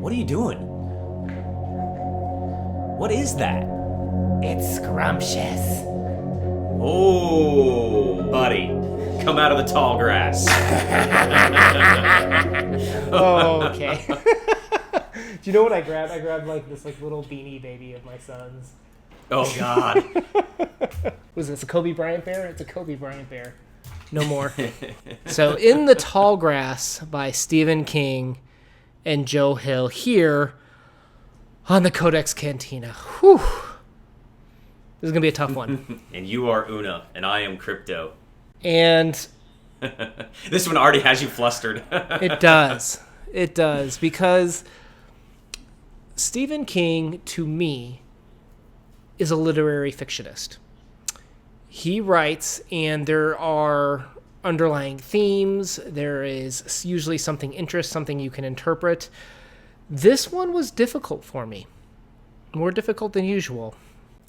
What are you doing? What is that? It's scrumptious. Oh, buddy. Come out of the tall grass. Oh, okay. Do you know what I grabbed? I grabbed like this little beanie baby of my son's. Oh, God. Was this a Kobe Bryant bear? It's a Kobe Bryant bear. No more. So, In the Tall Grass by Stephen King and Joe Hill here on the Codex Cantina. Whew. This is going to be a tough one. And you are Una, and I am Krypto. And This one already has you flustered. it does. It does. Because Stephen King, to me, is a literary fictionist. He writes, and there are underlying themes. There is usually something interesting, something you can interpret. This one was difficult for me. More difficult than usual.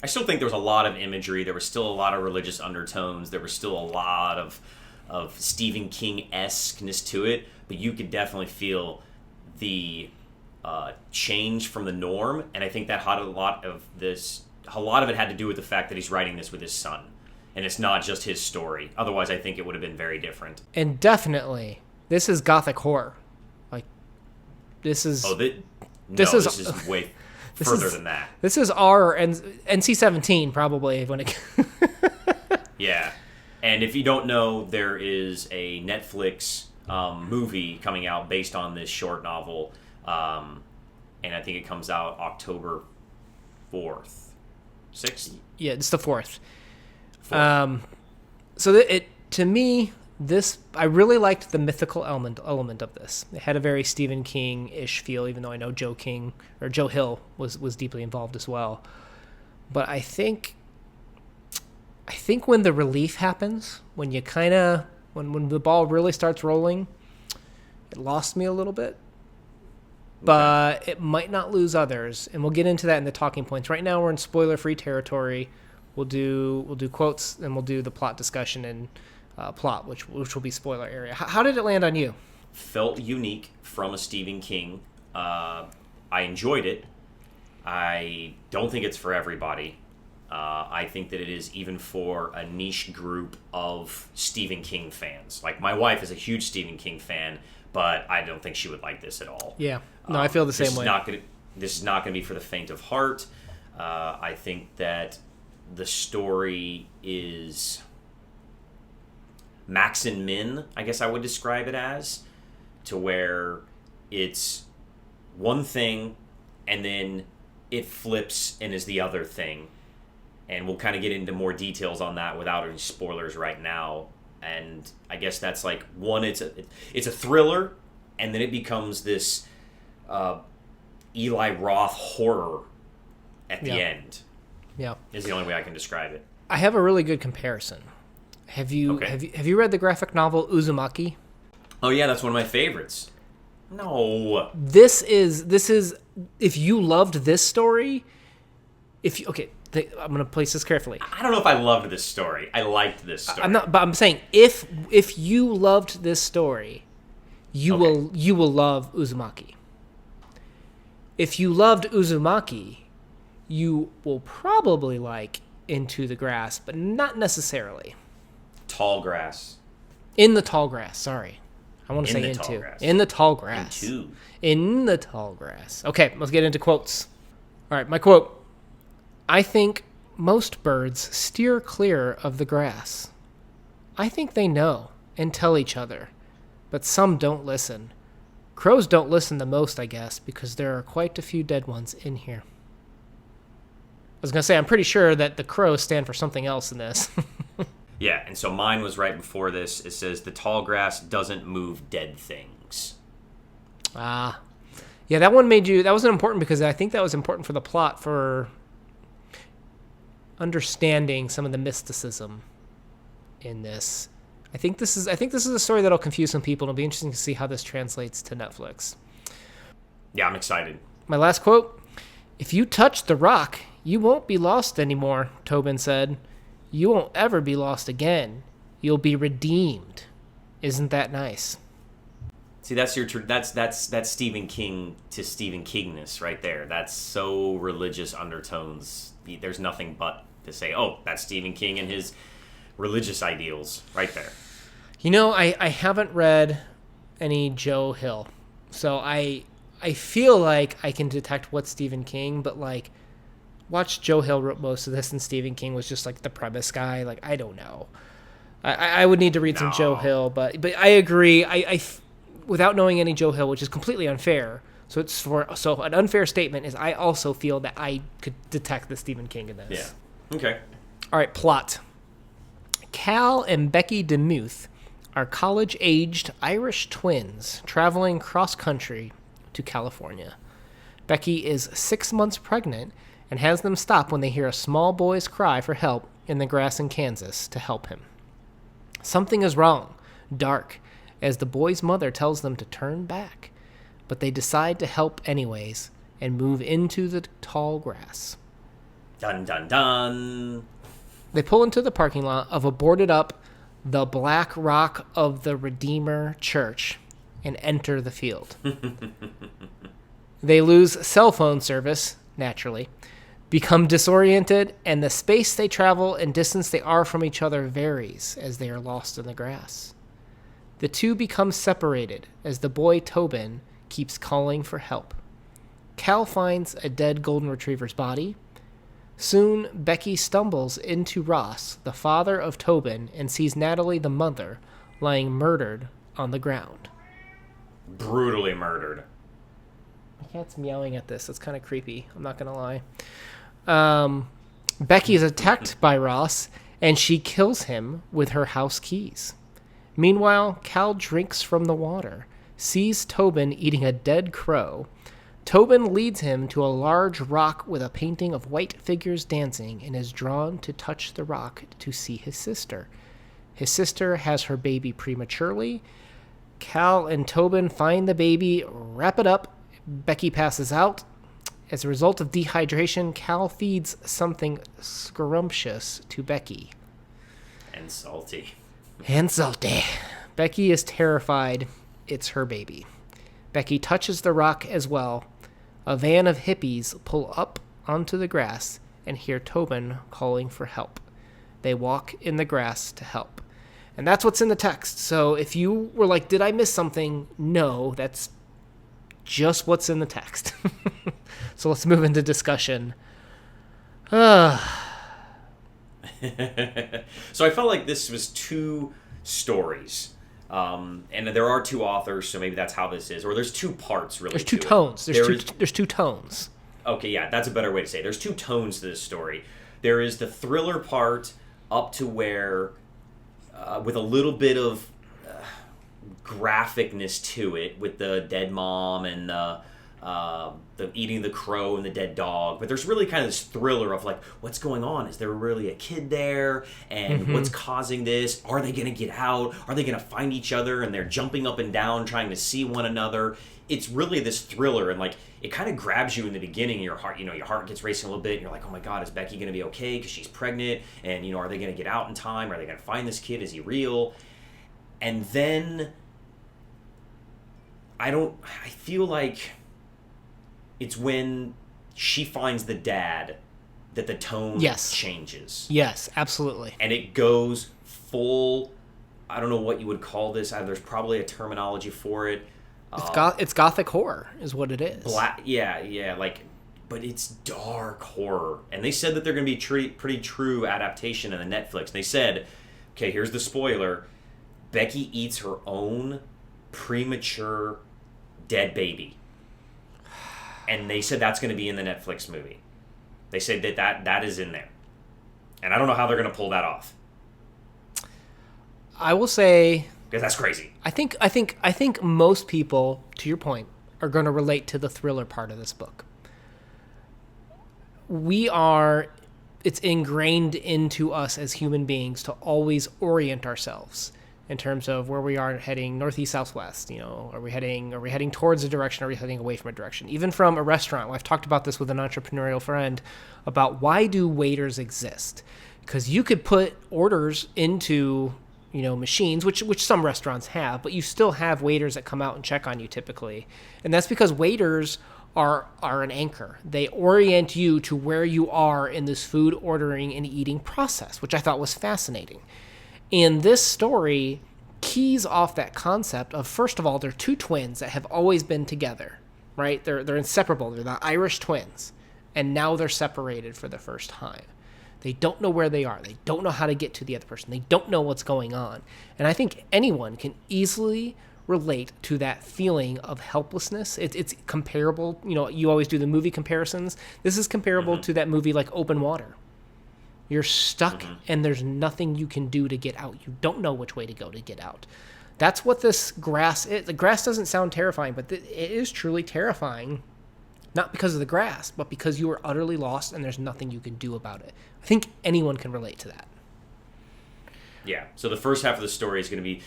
I still think there was a lot of imagery. There was still a lot of religious undertones. There was still a lot of Stephen King-esqueness to it. But you could definitely feel the change from the norm. And I think that had a lot of it had to do with the fact that he's writing this with his son. And it's not just his story. Otherwise, I think it would have been very different. And definitely, this is gothic horror. Like, this is... This is way further than that. This is R and NC-17 probably when it... Yeah. And if you don't know, there is a Netflix movie coming out based on this short novel. And I think it comes out October 4th. 6th? Yeah, it's the 4th. So to me, I really liked the mythical element of this. It had a very Stephen King-ish feel, even though I know Joe Hill was deeply involved as well. But I think when the relief happens, when you when the ball really starts rolling, it lost me a little bit. But it might not lose others, and we'll get into that in the talking points. Right now, we're in spoiler-free territory. We'll do quotes, and we'll do the plot discussion and plot, which will be spoiler area. How did it land on you? Felt unique from a Stephen King. I enjoyed it. I don't think it's for everybody. I think that it is even for a niche group of Stephen King fans. Like, my wife is a huge Stephen King fan, but I don't think she would like this at all. Yeah. No, I feel the same way. This is not going to be for the faint of heart. I think that the story is max and min, I guess I would describe it as, to where it's one thing and then it flips and is the other thing. And we'll kind of get into more details on that without any spoilers right now. And I guess that's like, one, it's a thriller, and then it becomes this Eli Roth horror at the end. Yeah, is the only way I can describe it. I have a really good comparison. Have you read the graphic novel Uzumaki? Oh yeah, that's one of my favorites. No. This is if you loved this story, I'm going to place this carefully. I don't know if I loved this story. I liked this story. I'm saying if you loved this story, you will love Uzumaki. If you loved Uzumaki, you will probably like Into the Grass, but not necessarily. Tall Grass. In the Tall Grass, sorry. I want to say Into. In the Tall Grass. In the Tall Grass. Okay, let's get into quotes. All right, my quote. I think most birds steer clear of the grass. I think they know and tell each other, but some don't listen. Crows don't listen the most, I guess, because there are quite a few dead ones in here. I was going to say, I'm pretty sure that the crows stand for something else in this. Yeah, and so mine was right before this. It says, the tall grass doesn't move dead things. Yeah, that one that wasn't important because I think that was important for the plot, for understanding some of the mysticism in this. I think this is a story that'll confuse some people, and it'll be interesting to see how this translates to Netflix. Yeah, I'm excited. My last quote, if you touch the rock, you won't be lost anymore, Tobin said. You won't ever be lost again. You'll be redeemed. Isn't that nice? See, that's Stephen King to Stephen Kingness right there. That's so religious undertones. There's nothing but to say, oh, that's Stephen King and his religious ideals right there. You know, I haven't read any Joe Hill, so I feel like I can detect what's Stephen King, but like, watch Joe Hill wrote most of this, and Stephen King was just like the premise guy. Like, I don't know. I would need to read some Joe Hill, but I agree. Without knowing any Joe Hill, which is completely unfair. So an unfair statement is I also feel that I could detect the Stephen King in this. Yeah. Okay. All right, plot. Cal and Becky DeMuth are college-aged Irish twins traveling cross-country to California. Becky is 6 months pregnant and has them stop when they hear a small boy's cry for help in the grass in Kansas to help him. Something is wrong, dark, as the boy's mother tells them to turn back, but they decide to help anyways and move into the tall grass. Dun, dun, dun. They pull into the parking lot of a boarded-up The Black Rock of the Redeemer Church and enter the field. They lose cell phone service, naturally, become disoriented, and the space they travel and distance they are from each other varies as they are lost in the grass. The two become separated as the boy Tobin keeps calling for help. Cal finds a dead golden retriever's body. Soon, Becky stumbles into Ross, the father of Tobin, and sees Natalie, the mother, lying murdered on the ground. Brutally murdered. My cat's meowing at this. It's kind of creepy. I'm not going to lie. Becky is attacked by Ross, and she kills him with her house keys. Meanwhile, Cal drinks from the water, sees Tobin eating a dead crow. Tobin leads him to a large rock with a painting of white figures dancing and is drawn to touch the rock to see his sister. His sister has her baby prematurely. Cal and Tobin find the baby, wrap it up. Becky passes out. As a result of dehydration, Cal feeds something scrumptious to Becky. And salty. And salty. Becky is terrified. It's her baby. Becky touches the rock as well. A van of hippies pull up onto the grass and hear Tobin calling for help. They walk in the grass to help. And that's what's in the text. So if you were like, did I miss something? No, that's just what's in the text. So let's move into discussion. So I felt like this was two stories. And there are two authors, so maybe that's how this is. Or there's two parts, really. There's two tones. There's two tones. Okay, yeah, that's a better way to say it. There's two tones to this story. There is the thriller part up to where, with a little bit of graphicness to it, with the dead mom and the eating the crow and the dead dog, but there's really kind of this thriller of like, what's going on? Is there really a kid there? And what's causing this? Are they going to get out? Are they going to find each other? And they're jumping up and down trying to see one another. It's really this thriller, and like it kind of grabs you in the beginning. Your heart, your heart gets racing a little bit, and you're like, oh my God, is Becky going to be okay because she's pregnant? And are they going to get out in time? Are they going to find this kid? Is he real? And then I feel like it's when she finds the dad that the tone changes. Yes, absolutely. And it goes full, I don't know what you would call this. There's probably a terminology for it. It's gothic horror is what it is. But it's dark horror. And they said that they're going to be pretty true adaptation in the Netflix. They said, okay, here's the spoiler. Becky eats her own premature dead baby. And they said that's going to be in the Netflix movie. They said that is in there. And I don't know how they're going to pull that off. I will say, because that's crazy. I think most people, to your point, are going to relate to the thriller part of this book. It's ingrained into us as human beings to always orient ourselves in terms of where we are heading, northeast, southwest. Are we heading towards a direction? Or are we heading away from a direction? Even from a restaurant, I've talked about this with an entrepreneurial friend about why do waiters exist? Because you could put orders into machines, which some restaurants have, but you still have waiters that come out and check on you typically. And that's because waiters are an anchor. They orient you to where you are in this food ordering and eating process, which I thought was fascinating. And this story keys off that concept of, first of all, they're two twins that have always been together, right? They're inseparable. They're the Irish twins. And now they're separated for the first time. They don't know where they are. They don't know how to get to the other person. They don't know what's going on. And I think anyone can easily relate to that feeling of helplessness. It's comparable. You always do the movie comparisons. This is comparable to that movie like Open Water. You're stuck and there's nothing you can do to get out. You don't know which way to go to get out. That's what this grass is. The grass doesn't sound terrifying, but it is truly terrifying. Not because of the grass, but because you are utterly lost and there's nothing you can do about it. I think anyone can relate to that. Yeah, so the first half of the story is going to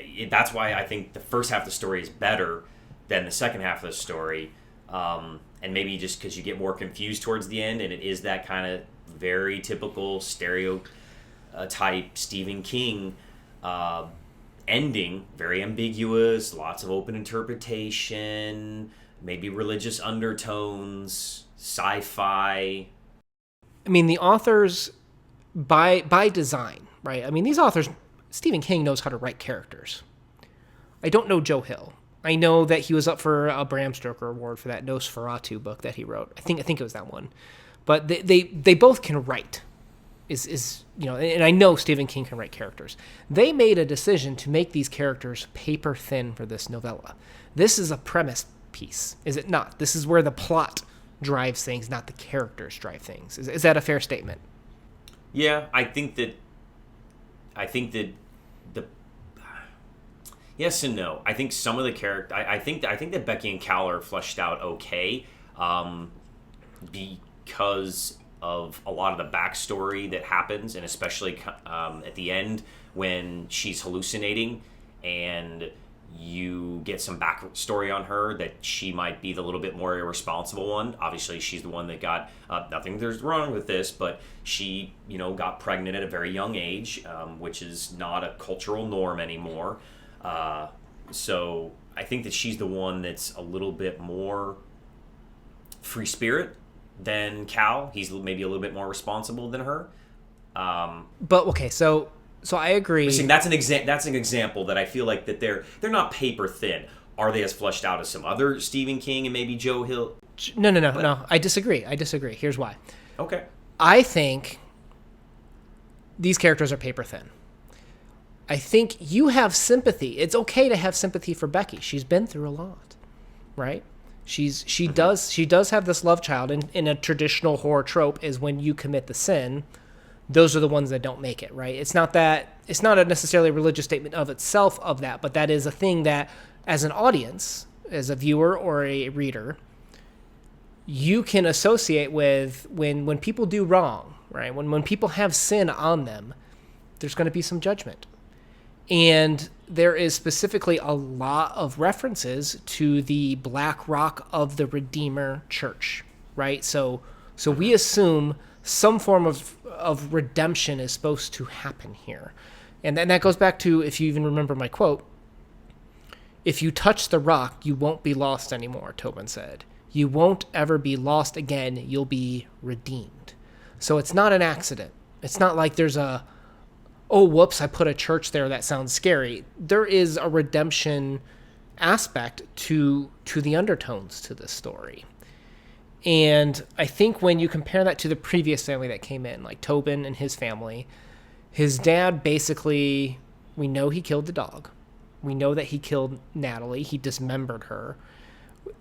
be... That's why I think the first half of the story is better than the second half of the story. And maybe just because you get more confused towards the end, and it is that kind of very typical stereotype Stephen King ending. Very ambiguous, lots of open interpretation... Maybe religious undertones, sci-fi. I mean, the authors, by design, right? I mean, these authors, Stephen King knows how to write characters. I don't know Joe Hill. I know that he was up for a Bram Stoker Award for that Nosferatu book that he wrote. I think it was that one. But they both can write. And I know Stephen King can write characters. They made a decision to make these characters paper thin for this novella. This is a premise piece, is it not? This is where the plot drives things, not the characters drive things. Is that a fair statement? Yeah, I think that the yes and no. I think some of the character. I think that Becky and Cal are fleshed out okay, because of a lot of the backstory that happens, and especially at the end when she's hallucinating and you get some backstory on her that she might be the little bit more irresponsible one. Obviously, she's the one that got nothing there's wrong with this, but she got pregnant at a very young age, which is not a cultural norm anymore. So I think that she's the one that's a little bit more free spirit than Cal. He's maybe a little bit more responsible than her. But okay, so I agree. That's an example that I feel like that they're not paper thin. Are they as fleshed out as some other Stephen King and maybe Joe Hill? No. I disagree. Here's why. Okay. I think these characters are paper thin. I think you have sympathy. It's okay to have sympathy for Becky. She's been through a lot, right? She does have this love child, and in a traditional horror trope is when you commit the sin, those are the ones that don't make it, right? It's not a necessarily religious statement of itself of that, but that is a thing that as an audience, as a viewer or a reader, you can associate with when people do wrong, right? When people have sin on them, there's going to be some judgment. And there is specifically a lot of references to the Black Rock of the Redeemer Church, right? So we assume some form of redemption is supposed to happen here. And then that goes back to, if you even remember my quote, if you touch the rock, you won't be lost anymore, Tobin said. You won't ever be lost again. You'll be redeemed. So it's not an accident. It's not like there's oh, whoops, I put a church there. That sounds scary. There is a redemption aspect to the undertones to this story. And I think when you compare that to the previous family that came in, like Tobin and his family, his dad basically, we know he killed the dog. We know that he killed Natalie. He dismembered her.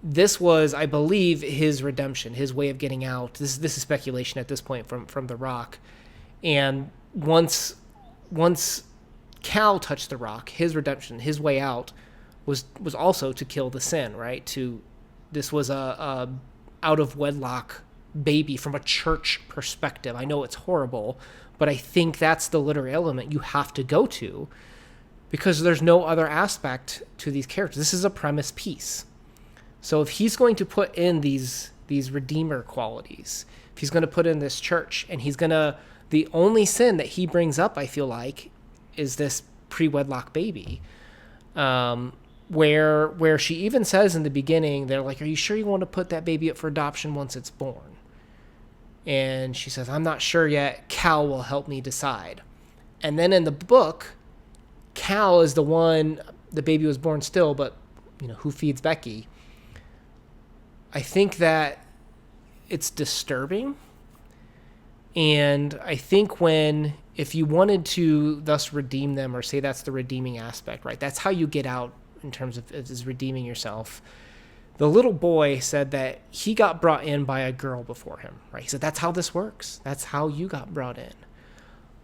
This was, I believe, his redemption, his way of getting out. This is speculation at this point from The Rock. And once Cal touched the rock, his redemption, his way out was also to kill the sin, right? This was a out of wedlock baby from a church perspective. I know it's horrible, but I think that's the literary element you have to go to, because there's no other aspect to these characters. This is a premise piece. So if he's going to put in these redeemer qualities, if he's going to put in this church, and the only sin that he brings up, I feel like, is this pre-wedlock baby. Where she even says in the beginning, they're like, "Are you sure you want to put that baby up for adoption once it's born?" And she says, "I'm not sure yet. Cal will help me decide." And then in the book, Cal is the one, the baby was born still, but who feeds Becky. I think that it's disturbing. And I think if you wanted to thus redeem them, or say that's the redeeming aspect, right? That's how you get out in terms of is redeeming yourself. The little boy said that he got brought in by a girl before him, right? He said, that's how this works. That's how you got brought in.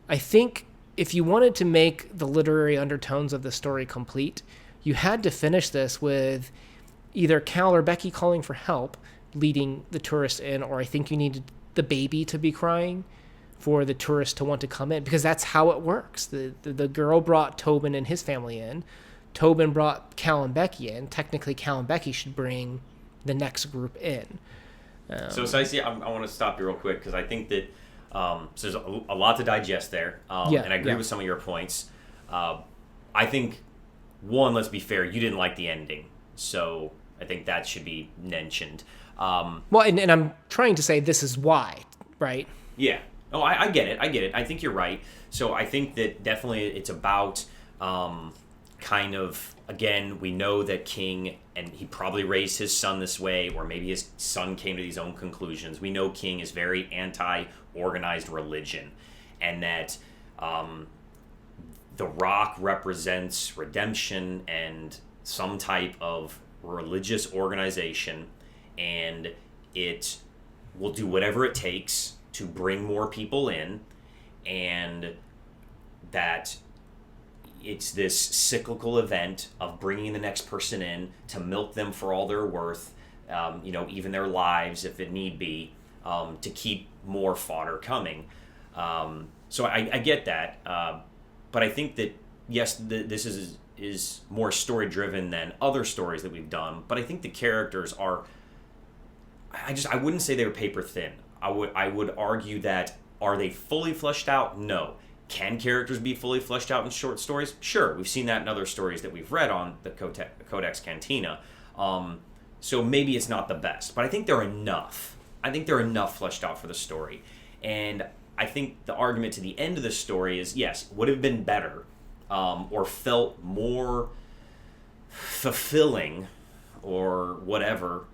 I think if you wanted to make the literary undertones of the story complete, you had to finish this with either Cal or Becky calling for help, leading the tourist in, or I think you needed the baby to be crying for the tourist to want to come in, because that's how it works. The girl brought Tobin and his family in. Tobin brought Cal and Becky in. Technically, Cal and Becky should bring the next group in. So I see. I want to stop you real quick because I think that so there's a lot to digest there, and I agree with some of your points. I think, one, let's be fair, you didn't like the ending, so I think that should be mentioned. Well, and I'm trying to say this is why, right? Yeah. Oh, I get it. I think you're right. So I think that definitely it's about kind of, again, we know that King, and he probably raised his son this way, or maybe his son came to these own conclusions. We know King is very anti-organized religion, and that the rock represents redemption and some type of religious organization, and it will do whatever it takes to bring more people in, and that it's this cyclical event of bringing the next person in to milk them for all they're worth, even their lives if it need be, to keep more fodder coming. So I get that, but I think that yes, this is more story driven than other stories that we've done. But I think the characters are. I wouldn't say they were paper thin. I would argue that, are they fully fleshed out? No. Can characters be fully fleshed out in short stories? Sure. We've seen that in other stories that we've read on the Codex Cantina. So maybe it's not the best, but I think they're enough. I think they're enough fleshed out for the story. And I think the argument to the end of the story is, yes, would have been better, or felt more fulfilling, or whatever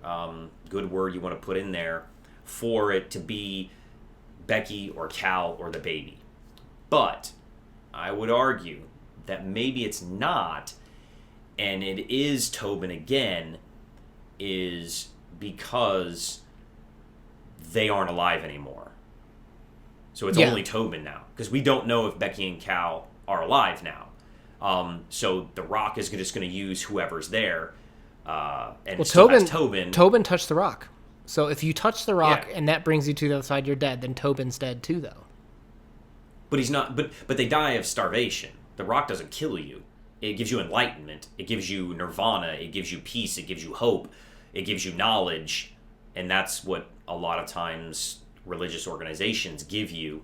good word you want to put in there, for it to be Becky or Cal or the baby. But I would argue that maybe it's not, and it is Tobin again, is because they aren't alive anymore. So it's only Tobin now, because we don't know if Becky and Cal are alive now. So the rock is just going to use whoever's there. And Tobin touched the rock. So if you touch the rock and that brings you to the other side, you're dead. Then Tobin's dead too, though. But he's not. But they die of starvation. The rock doesn't kill you. It gives you enlightenment. It gives you nirvana. It gives you peace. It gives you hope. It gives you knowledge, and that's what a lot of times religious organizations give you.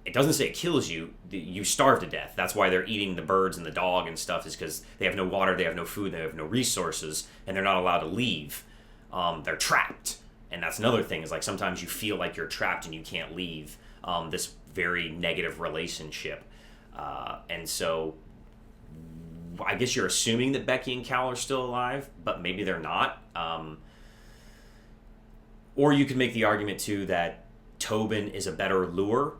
It doesn't say it kills you. You starve to death. That's why they're eating the birds and the dog and stuff, is because they have no water, they have no food, they have no resources, and they're not allowed to leave. They're trapped. And that's another thing, is like sometimes you feel like you're trapped and you can't leave this very negative relationship. And so I guess you're assuming that Becky and Cal are still alive, but maybe they're not. Or you could make the argument, too, that Tobin is a better lure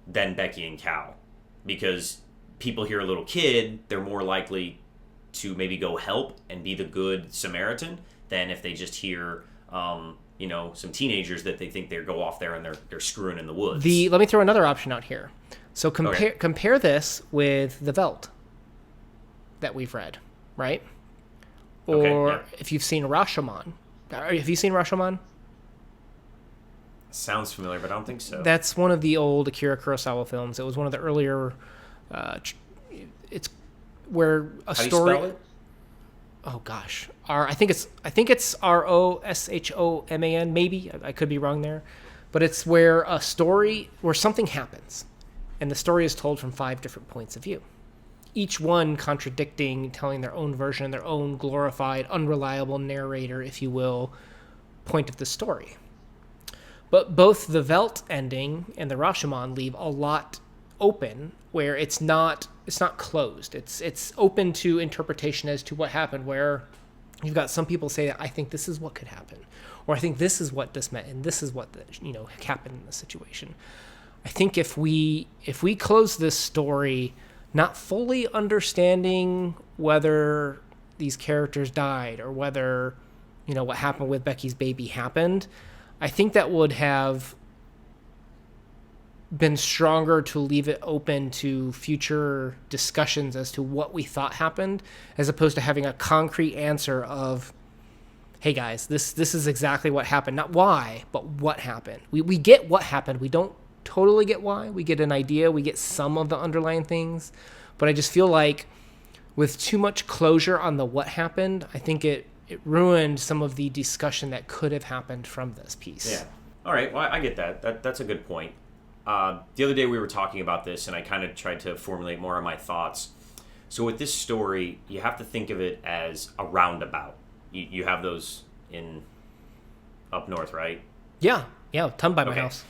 than Becky and Cal, because people hear a little kid, they're more likely to maybe go help and be the good Samaritan than if they just hear some teenagers that they think they go off there and they're screwing in the woods. Let me throw another option out here. So compare this with the Welt that we've read, right? Or if you've seen Rashomon. Have you seen Rashomon? Sounds familiar, but I don't think so. That's one of the old Akira Kurosawa films. It was one of the earlier. It's where a How story. Do you spell it? Oh gosh, I think it's Roshoman. Maybe I could be wrong there, but it's where a story where something happens, and the story is told from 5 different points of view, each one contradicting, telling their own version, their own glorified, unreliable narrator, if you will, point of the story. But both the Welt ending and the Rashomon leave a lot open, where it's not closed. It's open to interpretation as to what happened, where you've got some people say that I think this is what could happen, or I think this is what this meant, and this is what happened in the situation. I think if we close this story not fully understanding whether these characters died or whether what happened with Becky's baby happened, I think that would have been stronger to leave it open to future discussions as to what we thought happened, as opposed to having a concrete answer of, hey guys, this is exactly what happened. Not why, but what happened. We get what happened. We don't totally get why. We get an idea. We get some of the underlying things. But I just feel like with too much closure on the what happened, I think it ruined some of the discussion that could have happened from this piece. Yeah. All right. Well, I get that. That's a good point. The other day we were talking about this, and I kind of tried to formulate more of my thoughts. So with this story, you have to think of it as a roundabout. You have those up north, right? Yeah, ton by my house.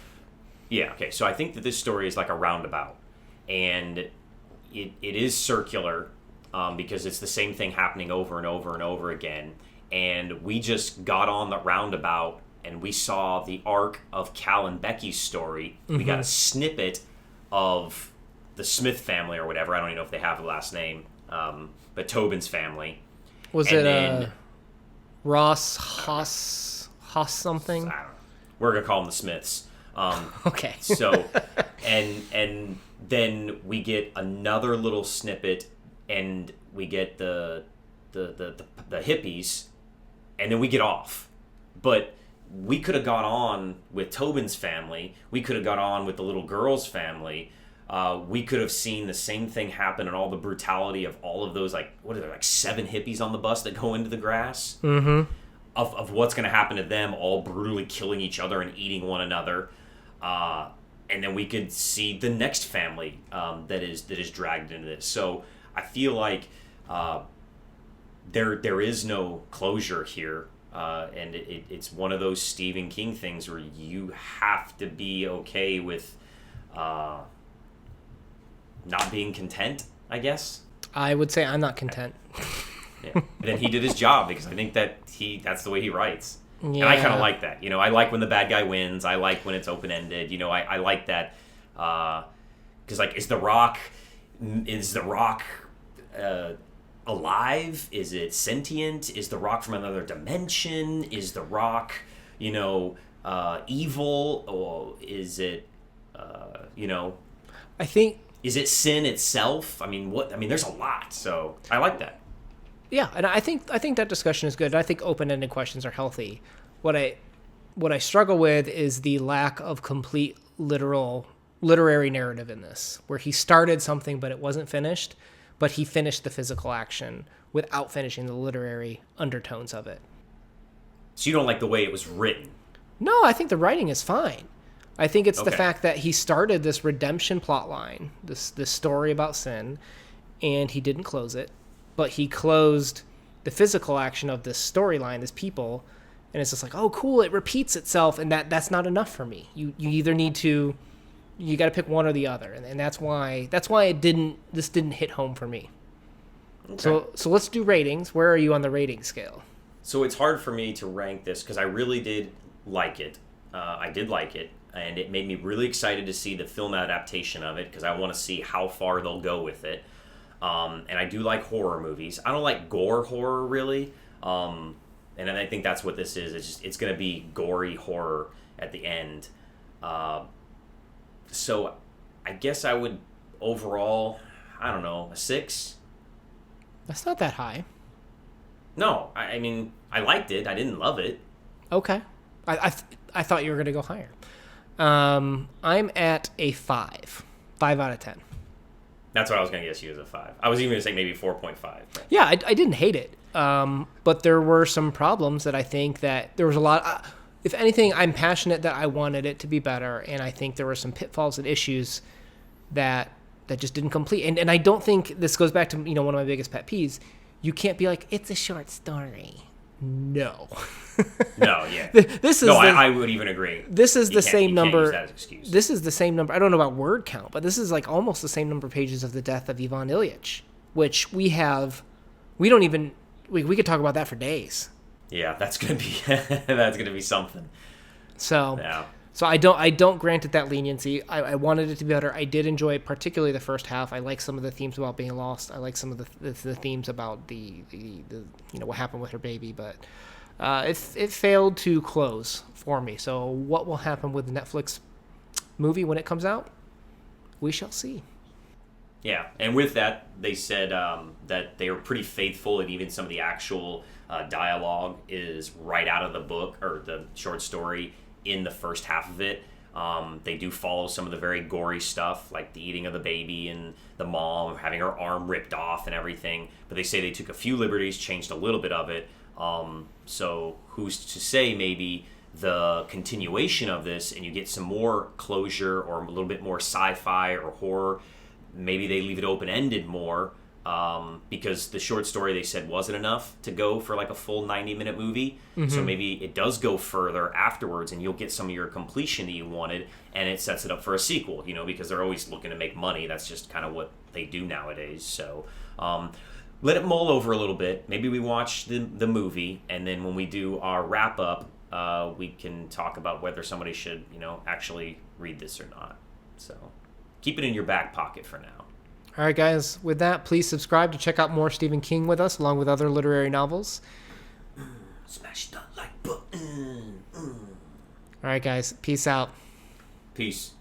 Yeah, okay. So I think that this story is like a roundabout, and it is circular because it's the same thing happening over and over and over again. And we just got on the roundabout, and we saw the arc of Cal and Becky's story. Mm-hmm. We got a snippet of the Smith family or whatever. I don't even know if they have the last name, but Tobin's family. Was it Ross Haas something? I don't know. We're gonna call them the Smiths. Okay. So, and then we get another little snippet, and we get the hippies, and then we get off. But we could have gone on with Tobin's family. We could have gone on with the little girl's family. We could have seen the same thing happen and all the brutality of all of those, like, what are there, like 7 hippies on the bus that go into the grass? Mm-hmm. Of what's going to happen to them, all brutally killing each other and eating one another. And then we could see the next family that is dragged into this. So I feel like there is no closure here. And it's one of those Stephen King things where you have to be okay with not being content, I guess. I would say I'm not content. Yeah. And then he did his job, because I think that's the way he writes. Yeah. And I kind of like that. I like when the bad guy wins. I like when it's open-ended. I like that. Because, like, is the Rock alive? Is it sentient? Is the Rock from another dimension? Is the Rock, evil? Or is it, I think... Is it sin itself? I mean, there's a lot. So I like that. Yeah, and I think that discussion is good. I think open-ended questions are healthy. What I struggle with is the lack of complete literary narrative in this, where he started something but it wasn't finished, but he finished the physical action without finishing the literary undertones of it. So you don't like the way it was written? No, I think the writing is fine. I think it's the fact that he started this redemption plotline, this story about sin, and he didn't close it. But he closed the physical action of this storyline, this people, and it's just like, oh, cool, it repeats itself, and that's not enough for me. You either need to, you got to pick one or the other, and that's why this didn't hit home for me. Okay. So let's do ratings. Where are you on the rating scale? So it's hard for me to rank this because I really did like it. I did like it, and it made me really excited to see the film adaptation of it, because I want to see how far they'll go with it. And I do like horror movies. I don't like gore horror, really. And I think that's what this is. It's going to be gory horror at the end. So I guess I would overall, I don't know, a 6? That's not that high. No, I mean, I liked it. I didn't love it. Okay. I thought you were going to go higher. I'm at a 5. 5 out of 10. That's what I was going to guess you as a 5. I was even going to say maybe 4.5. But. Yeah, I didn't hate it. But there were some problems that I think that there was a lot... if anything, I'm passionate that I wanted it to be better, and I think there were some pitfalls and issues that just didn't complete. And I don't think this goes back to, one of my biggest pet peeves. You can't be like, it's a short story. No. No, yeah. This is I would even agree. This is the same number. This is the same number. I don't know about word count, but this is like almost the same number of pages of the death of Ivan Ilyich, which we don't even, we could talk about that for days. Yeah, that's gonna be something. So yeah. So I don't grant it that leniency. I wanted it to be better. I did enjoy particularly the first half. I like some of the themes about being lost. I like some of the themes about the what happened with her baby, but it failed to close for me. So what will happen with the Netflix movie when it comes out? We shall see. Yeah, and with that, they said that they were pretty faithful, and even some of the actual dialogue is right out of the book or the short story in the first half of it. They do follow some of the very gory stuff, like the eating of the baby and the mom having her arm ripped off and everything. But they say they took a few liberties, changed a little bit of it. So who's to say maybe the continuation of this and you get some more closure or a little bit more sci-fi or horror. Maybe they leave it open-ended more because the short story they said wasn't enough to go for like a full 90-minute movie. Mm-hmm. So maybe it does go further afterwards and you'll get some of your completion that you wanted and it sets it up for a sequel, because they're always looking to make money. That's just kind of what they do nowadays. So let it mull over a little bit. Maybe we watch the movie and then when we do our wrap-up, we can talk about whether somebody should, actually read this or not. So keep it in your back pocket for now. All right, guys. With that, please subscribe to check out more Stephen King with us, along with other literary novels. Smash that like button. All right, guys. Peace out. Peace.